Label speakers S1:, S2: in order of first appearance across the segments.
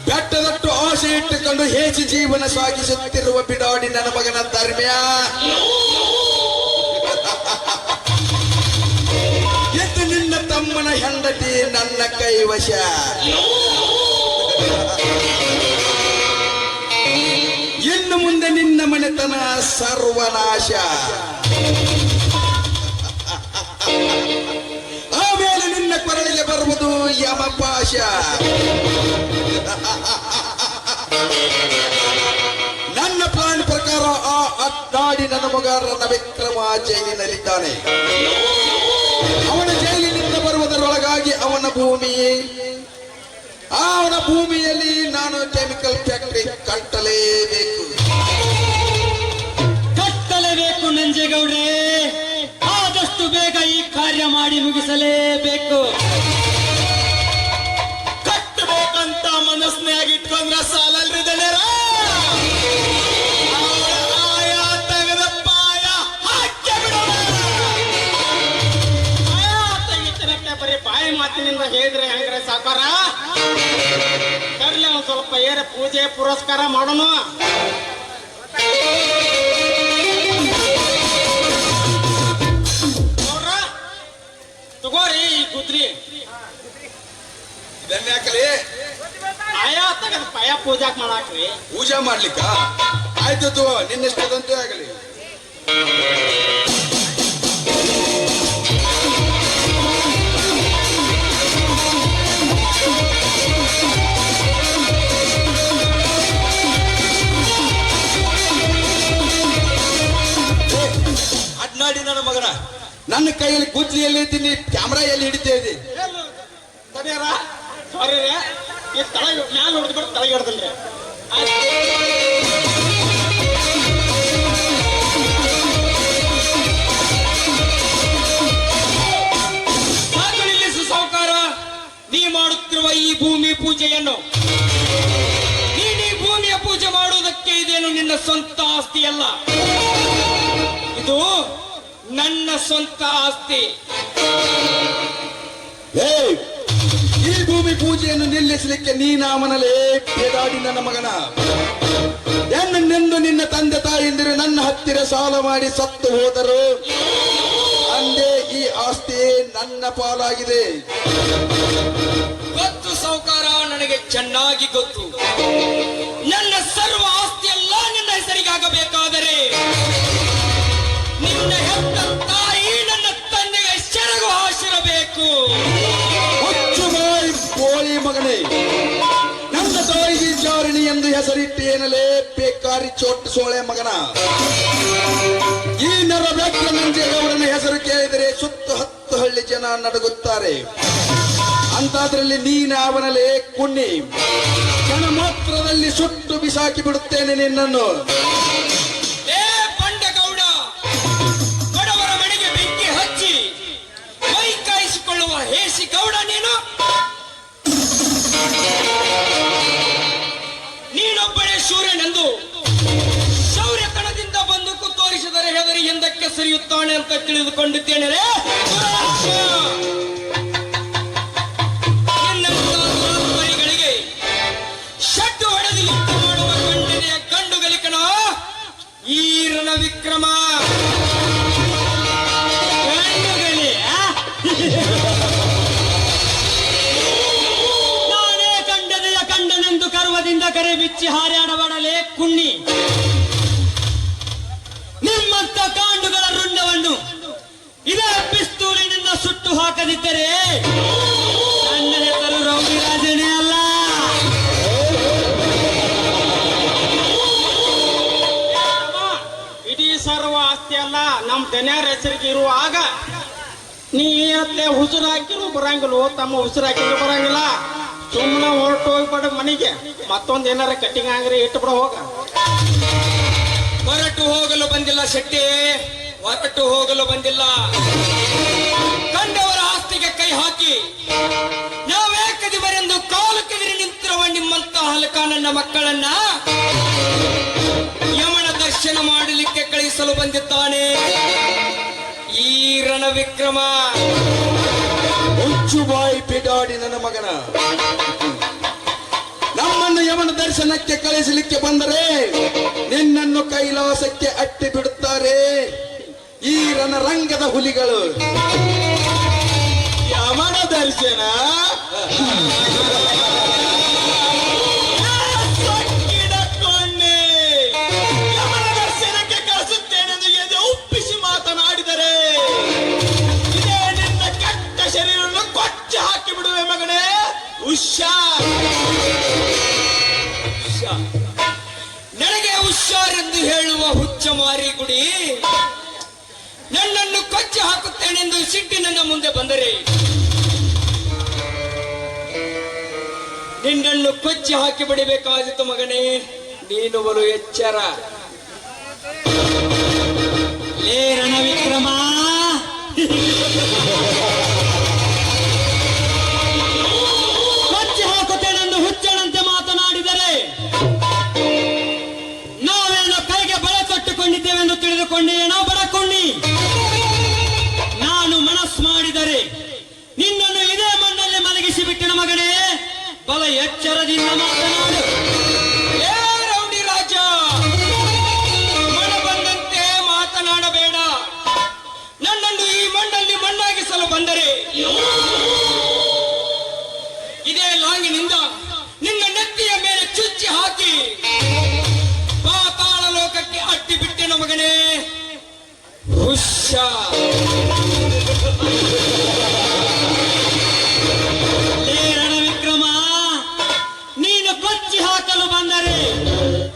S1: ಬೆಟ್ಟದಟ್ಟು ಆಸೆ ಇಟ್ಟುಕೊಂಡು ಹೇಸಿ ಜೀವನ ಸಾಗಿಸುತ್ತಿರುವ ಬಿಡಾಡಿ ನನ್ನ ಮಗನ ಧರ್ಮ್ಯ, ಎದ್ದು ನಿನ್ನ ತಮ್ಮನ ಹೆಂಡತಿ ನನ್ನ ಕೈವಶ. ಇನ್ನು ಮುಂದೆ ನಿನ್ನ ಮನೆತನ ಸರ್ವನಾಶ. ಆಮೇಲೆ ನಿನ್ನ ಕೊರಳಿಗೆ ಬರುವುದು ಯಮಪಾಶ. ನನ್ನ ಪ್ಲಾನ್ ಪ್ರಕಾರ ಆ ಅಡ್ಡಾಡಿ ನನ್ನ ಮಗ ರಣವಿಕ್ರಮ ಜೈಲಿನಲ್ಲಿದ್ದಾನೆ. ಅವನ ಜೈಲಿನಿಂದ ಬರುವುದರೊಳಗಾಗಿ ಅವನ ಭೂಮಿಯಲ್ಲಿ ನಾನು ಕೆಮಿಕಲ್ ಫ್ಯಾಕ್ಟರಿ
S2: ಕಟ್ಟಲೇಬೇಕು ನಂಜೇಗೌಡ್ರೆ. ಆದಷ್ಟು ಬೇಗ ಈ ಕಾರ್ಯ ಮಾಡಿ ಮುಗಿಸಲೇಬೇಕು. ಕಟ್ಟಬೇಕಂತ ಮನಸ್ಸಿನಾಗಿ ಇಟ್ಕೊಂಡ್ರ ಸಾಲಲ್ರಿ ದಣ್ಯರ. ತೆಗೆದ ಪಾಯ ಹಾಕಿ ಬಿಡೋಣ. ತೆಗಿತನಕ್ಕೆ ಬರೀ ಬಾಯಿ ಮಾತಿನಿಂದ ಹೇಳಿದ್ರೆ ಹೆಂಗ್ರೆ ಸಾಕಾರ? ಕರ್ಲೆ ಒಂದ್ ಸ್ವಲ್ಪ ಏರ ಪೂಜೆ ಪುರಸ್ಕಾರ ಮಾಡೋಣ. ತಗೋರಿ ಈ ಕುದ್ರಿ
S1: ಇದನ್ಯಾಕಲಿ
S2: ಆಯಾ ತಗದ ಪಾಯ ಪೂಜಾಕ್ ಮಾಡಾಕ್ರಿ.
S1: ಪೂಜಾ ಮಾಡ್ಲಿಕ್ಕ ಆಯ್ತು, ನಿನ್ನೆಷ್ಟದಂತೆ ಆಗಲಿ. ಅಡ್ನಾಡಿ ನನ್ನ ಮಗನ, ನನ್ನ ಕೈಯಲ್ಲಿ ಗುಜ್ರಿಯಲ್ಲಿ ಇದ್ದೀನಿ, ಕ್ಯಾಮ್ರಾ ಎಲ್ಲಿ ಹಿಡಿತಾ ಇದೆ?
S2: ಸಾರಿ ರೀ, ಈ ತಳಗ ಮ್ಯಾಲ ಹೊಡೆದ್ಬಿಟ್ಟು ತಳಗ ಹಿಡ್ದಲ್ರಿ. ಸಾಕು ನಿಲ್ಲಿಸು ಸಾಹುಕಾರ. ನೀ ಮಾಡುತ್ತಿರುವ ಈ ಭೂಮಿ ಪೂಜೆಯನ್ನು, ನೀನು ಈ ಭೂಮಿಯ ಪೂಜೆ ಮಾಡುವುದಕ್ಕೆ ಇದೇನು ನಿನ್ನ ಸ್ವಂತ ಆಸ್ತಿಯಲ್ಲ, ಇದು ನನ್ನ ಸ್ವಂತ ಆಸ್ತಿ.
S1: ಈ ಭೂಮಿ ಪೂಜೆಯನ್ನು ನಿಲ್ಲಿಸಲಿಕ್ಕೆ ನೀನಾಮನಲೇ ಬೇಡಾಡಿ ನನ್ನ ಮಗನ. ಎನ್ನೆಂದು ನಿನ್ನ ತಂದೆ ತಾಯಿಂದಿರು ನನ್ನ ಹತ್ತಿರ ಸಾಲ ಮಾಡಿ ಸತ್ತು ಹೋದರು. ಅಂದೇ ಈ ಆಸ್ತಿ ನನ್ನ ಪಾಲಾಗಿದೆ.
S2: ಗೊತ್ತು ಸಾಹುಕಾರ, ನನಗೆ ಚೆನ್ನಾಗಿ ಗೊತ್ತು. ನನ್ನ ಸರ್ವ ಆಸ್ತಿಯೆಲ್ಲ ನಿನ್ನ ಹೆಸರಿಗಾಗಬೇಕಾದರೆ ನಿನ್ನ ಹೆತ್ತ ತಾಯಿ ನನ್ನ ತಂದೆಗೆ ಸೆರಗು ಹಾಸಿರಬೇಕು.
S1: ಕೋಳಿ ಮಗನೇ, ನನ್ನ ತಾಯಿಗೆ ಜಾರಿಣಿ ಎಂದು ಹೆಸರಿಟ್ಟೇನಲೇ ಬೇಕಾರಿ ಚೋಟ್ ಸೋಳೆ ಮಗನ. ಈ ನರವ್ಯಾಕ್ರ ನಂಜೇಗೌಡನ ಹೆಸರು ಕೇಳಿದರೆ ಸುತ್ತ 10 ಹಳ್ಳಿ ಜನ ನಡುಗುತ್ತಾರೆ. ಅಂತಾದ್ರಲ್ಲಿ ನೀನಾವನಲೇ ಕುಣ್ಣಿ, ಕ್ಷಣ ಮಾತ್ರದಲ್ಲಿ ಸುಟ್ಟು ಬಿಸಾಕಿ ಬಿಡುತ್ತೇನೆ ನಿನ್ನನ್ನು.
S2: ಬಂಡಗೌಡ, ಬಡವರ ಮನೆಗೆ ಬೆಂಕಿ ಹಚ್ಚಿ ಮೈ ಕಾಯಿಸಿಕೊಳ್ಳುವ ಹೇಸಿ ಗೌಡ ನೀನು. ನೀನೊಬ್ಬನೇ ಶೂರ್ಯನೆಂದು ಶೌರ್ಯತನದಿಂದ ಬಂದೂಕು ತೋರಿಸಿದರೆ ಹೆದರಿ ಎಂದಕ್ಕೆ ಸರಿಯುತ್ತಾನೆ ಅಂತ ತಿಳಿದುಕೊಂಡಿದ್ದೇನೆ. ನಿನ್ನಗಳಿಗೆ ಶಡ್ಡು ಹೊಡೆದು ಯುದ್ಧ ಮಾಡುವ ಗಂಡನೆಯ ಗಂಡು ಗಲಿಕನ ಈ ರಣವಿಕ್ರಮ. ಗಂಡುಗಲಿ ಕಂಡನೆಂದು ಕರ್ವದಿಂದ ಕರೆ ಬಿಚ್ಚಿ ಹಾರಾಡಬಾಡಲೇ ಕುಣ್ಣಿ. ನಿಮ್ಮಂತ ಕಾಂಡುಗಳ ರುಂಡವನ್ನು ಇದೇ ಪಿಸ್ತೂಲಿನಿಂದ ಸುಟ್ಟು ಹಾಕದಿದ್ದರೆ ನನ್ನ ಹೆಸರು ರೌಡಿರಾಜನೇ ಅಲ್ಲ. ಇಡೀ ಸರ್ವ ಆಸ್ತಿ ಅಲ್ಲ ನಮ್ ದನ್ಯಾರ ಹೆಸರಿಗೆ ಇರುವಾಗ ನೀ ಅಲ್ಲೇ ಉಸಿರು ಹಾಕಿರು ಬರಂಗಿಲ್ಲ, ತಮ್ಮ ಉಸಿರು ಹಾಕಿದ್ರು ಬರಂಗಿಲ್ಲ. ಸುಮ್ಮನೆ ಹೊರಟು ಹೋಗ್ಬೇಡ ಮನೆಗೆ. ಮತ್ತೊಂದು ಏನಾರ ಕಟ್ಟಿಂಗ್ ಆಗ್ರೆ ಇಟ್ಟು ಬಿಡ ಹೋಗ. ಹೊರಟು ಹೋಗಲು ಬಂದಿಲ್ಲ ಶೆಟ್ಟಿ, ಹೊರಟು ಹೋಗಲು ಬಂದಿಲ್ಲ. ಕಂಡವರ ಆಸ್ತಿಗೆ ಕೈ ಹಾಕಿ ನಾವೇ ಕದಿಬರೆಂದು ಕಾಲು ಕೆದರಿ ನಿಂತಿರುವ ನಿಮ್ಮಂತ ಹಲಕ ನನ್ನ ಮಕ್ಕಳನ್ನ ಯಮನ ದರ್ಶನ ಮಾಡಲಿಕ್ಕೆ ಕಳಿಸಲು ಬಂದಿದ್ದಾನೆ ಈ ರಣವಿಕ್ರಮ.
S1: ನನ್ನ ಮಗನ. ನಮ್ಮನ್ನು ಯಮನ ದರ್ಶನಕ್ಕೆ ಕಳಿಸಲಿಕ್ಕೆ ಬಂದರೆ ನಿನ್ನನ್ನು ಕೈಲಾಸಕ್ಕೆ ಅಟ್ಟಿ ಬಿಡುತ್ತಾರೆ ಈ ರಣರಂಗದ ಹುಲಿಗಳು.
S2: ಯಮನ ದರ್ಶನ ಯಮನ ದರ್ಶನಕ್ಕೆ ಕಳಿಸುತ್ತೇನೆಂದು ಎದೆ ಉಪ್ಪಿಸಿ ಮಾತನಾಡಿದರೆ ಇದೇ ನಿನ್ನ ಕೆಟ್ಟ ಶರೀರವನ್ನು ಕೊಚ್ಚಿ ಹಾಕಿ ಬಿಡುವೆ ಮಗನೇ. ಹುಷಾರ್.
S3: ನನಗೆ ಹುಷಾರೆಂದು ಹೇಳುವ ಹುಚ್ಚ ಮಾರಿಗುಡಿ ನನ್ನನ್ನು ಕೊಚ್ಚಿ ಹಾಕುತ್ತೇನೆಂದು ಸಿಟ್ಟಿ ನನ್ನ ಮುಂದೆ ಬಂದರೆ ನಿನ್ನನ್ನು ಕೊಚ್ಚಿ ಹಾಕಿ ಬಿಡಬೇಕಾಗಿತ್ತು ಮಗನೇ. ನೀನು ಬಲು ಎಚ್ಚರ. ಲೇ ರಣವಿಕ್ರಮ, ಕೊಚ್ಚಿ ಹಾಕುತ್ತೇನೆಂದು ಹುಚ್ಚನಂತೆ ಮಾತನಾಡಿದರೆ ನಾವೇನೋ ಕೈಗೆ ಬಳೆ ತೊಟ್ಟುಕೊಂಡಿದ್ದೇವೆಂದು ತಿಳಿದುಕೊಂಡೇನೋ ಬಡಕೊಂಡಿ. ನಾನು ಮನಸ್ಸು ಮಾಡಿದರೆ ನಿನ್ನನ್ನು ಇದೇ ಮಣ್ಣಲ್ಲಿ ಮಲಗಿಸಿ ಬಿಟ್ಟಿನ ಮಗನೇ. ಬಲ ಎಚ್ಚರದಿಂದ ಮಾತನಾಡು. ಏ ರೌಡಿ ರಾಜ, ಮನ ಬಂದಂತೆ ಮಾತನಾಡಬೇಡ. ನನ್ನನ್ನು ಈ ಮಣ್ಣಲ್ಲಿ ಮಣ್ಣಾಗಿಸಲು ಬಂದರೆ ಇದೇ ಲಾಂಗಿನಿಂದ ನಿನ್ನ ನೆತ್ತಿಯ ಮೇಲೆ ಚುಚ್ಚಿ ಹಾಕಿ ಪಾತಾಳ ಲೋಕಕ್ಕೆ ಅಟ್ಟಿ ಬಿಟ್ಟೆನ ಮಗನೇ. ಹುಷಾರ್. ಲೇ ರಣವಿಕ್ರಮ, ನೀನು ಕೊಚ್ಚಿ ಹಾಕಲು ಬಂದರೆ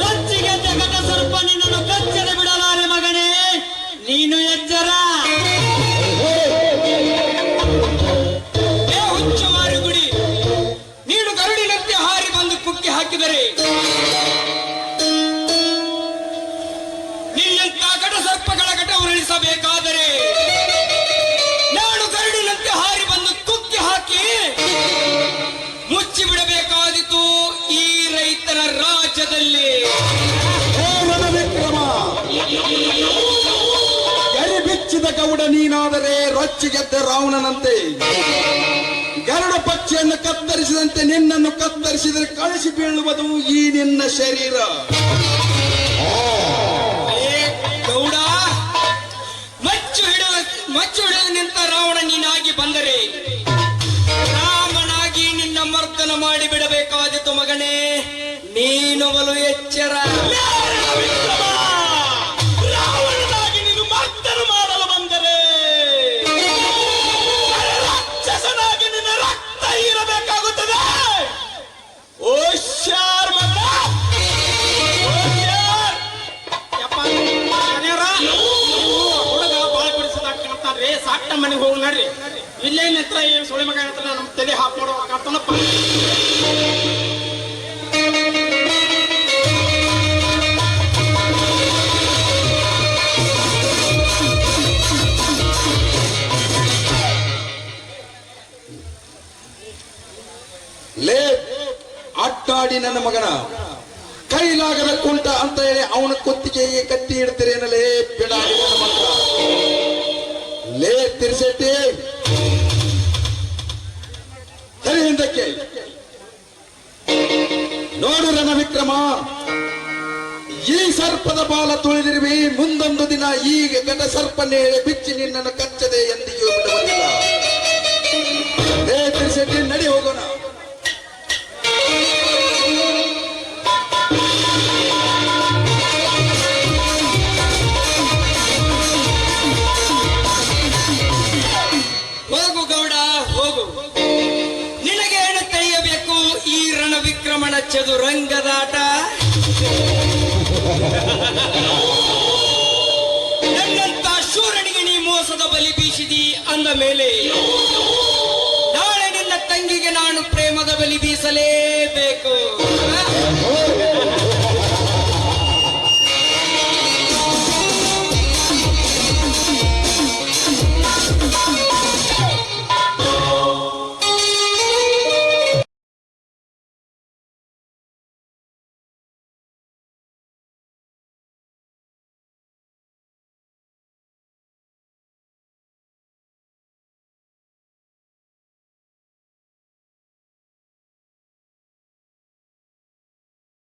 S3: ರೊಚ್ಚಿಗೆ ಜಗತ ಸ್ವಲ್ಪ ನಿನ್ನನ್ನು ಕಚ್ಚದೆ ಬಿಡಲಾರೆ ಮಗನೇ. ನೀನು ಎಚ್ಚರ. ಏ ಹುಚ್ಚ ಮಾರುಗುಡಿ, ನೀನು ಗರುಡಿನಂತೆ ಹಾರಿ ಬಂದು ಕುಕ್ಕಿ ಹಾಕಿದರೆ ನಿನ್ನಂತ ಘಟ ಸರ್ಪಗಳ ಘಟ ಉರುಳಿಸಬೇಕಾದರೆ ನಾನು ಗರುಡಿನಂತೆ ಹಾರಿ ಬಂದು ಕುಕ್ಕಿ ಹಾಕಿ ಮುಚ್ಚಿ ಬಿಡಬೇಕಾದಿತು ಈ ರೈತರ ರಾಜ್ಯದಲ್ಲಿ.
S1: ರಣವಿಕ್ರಮ, ಗರಿ ಬಿಚ್ಚಿದ ಗೌಡ ನೀನಾದರೆ ರೊಚ್ಚಿಗೆದ್ದ ರಾವಣನಂತೆ. ಗರುಡ ಪಕ್ಷಿಯನ್ನು ಕತ್ತರಿಸಿದಂತೆ ನಿನ್ನನ್ನು ಕತ್ತರಿಸಿದರೆ ಕಳಿಸಿ ಬೀಳುವುದು ಈ ನಿನ್ನ ಶರೀರ.
S3: ಏ ಗೌಡ, ಮಚ್ಚು ಹಿಡಿದು ನಿಂತ ರಾವಣ ನೀನಾಗಿ ಬಂದರೆ ರಾಮನಾಗಿ ನಿನ್ನ ಮರ್ದನ ಮಾಡಿ ಬಿಡಬೇಕಾದಿತ್ತು ಮಗನೇ. ನೀನು ಬಲು ಎಚ್ಚರ.
S2: ರಾವಣನಾಗಿ ನೀನು ಮರ್ದನ ಮಾಡಲು ಬಂದರೆ ರಾಕ್ಷಸನಾಗಿ ನಿನ್ನ ರಕ್ತ ಇರಬೇಕಾಗುತ್ತದೆ. ಹುಷಾರ್ ಮಗ, ಹುಷಾರ್. ಯಪ್ಪ, ಮನೆಯವರ, ಹುಡುಗ ಬಾಳ ಬಿಡಿಸದ ಕಾಣ್ತಾನ್ರಿ. ಸಾಕ್ಟ ಮನೆಗೆ ಹೋಗಿ ನಡ್ರಿ. ಇಲ್ಲೇ ನಿಂತ ಈ ಸುಳಿ ಮಗ ಹೇಳ್ತಾನ ನಮ್ ತಲೆ ಹಾಪ್ ಮಾಡೋಕಾಗ್ತಾನಪ್ಪ.
S1: ಲೇ ಅಟ್ಟಾಡಿ ನನ್ನ ಮಗನ, ಕೈಲಾಗದ ಕುಂಟ ಅಂತ ಹೇಳಿ ಅವನ ಕುತ್ತಿಗೆಗೆ ಕತ್ತಿ ಇಡ್ತೀರೇನಲೇ ಬಿಡಾಡಿ ನನ್ನ ಮಗ. ಲೇ ತಿರ್ಸೆಟ್ಟಿ, ಸರಿ ಹಿಂದಕ್ಕೆ ನೋಡು ರಣವಿಕ್ರಮ, ಈ ಸರ್ಪದ ಬಾಲ ತುಳಿದಿರುವಿ. ಮುಂದೊಂದು ದಿನ ಈಗ ಘಟ ಸರ್ಪನ್ನೇ ಬಿಚ್ಚಿ ನಿನ್ನನ್ನು ಕಚ್ಚದೆ ಎಂದಿಗೂ ಬಿಡುವುದಿಲ್ಲ. ಲೇ ತಿರ್ಸೆಟ್ಟಿ, ನಡಿ ಹೋಗೋಣ.
S3: ಹೋಗು ಗೌಡ, ಹೋಗು. ನಿನಗೇನು ತಿಳಿಯಬೇಕು ಈ ರಣವಿಕ್ರಮಣ ಚದುರಂಗದಾಟ? ನನ್ನಂತ ಶೂರನಿಗೆ ನೀ ಮೋಸದ ಬಲಿ ಬೀಸಿದಿ ಅಂದ ಮೇಲೆ ನಾಳೆ ನಿನ್ನ ತಂಗಿಗೆ ನಾನು ಪ್ರೇಮದ ಬಲಿ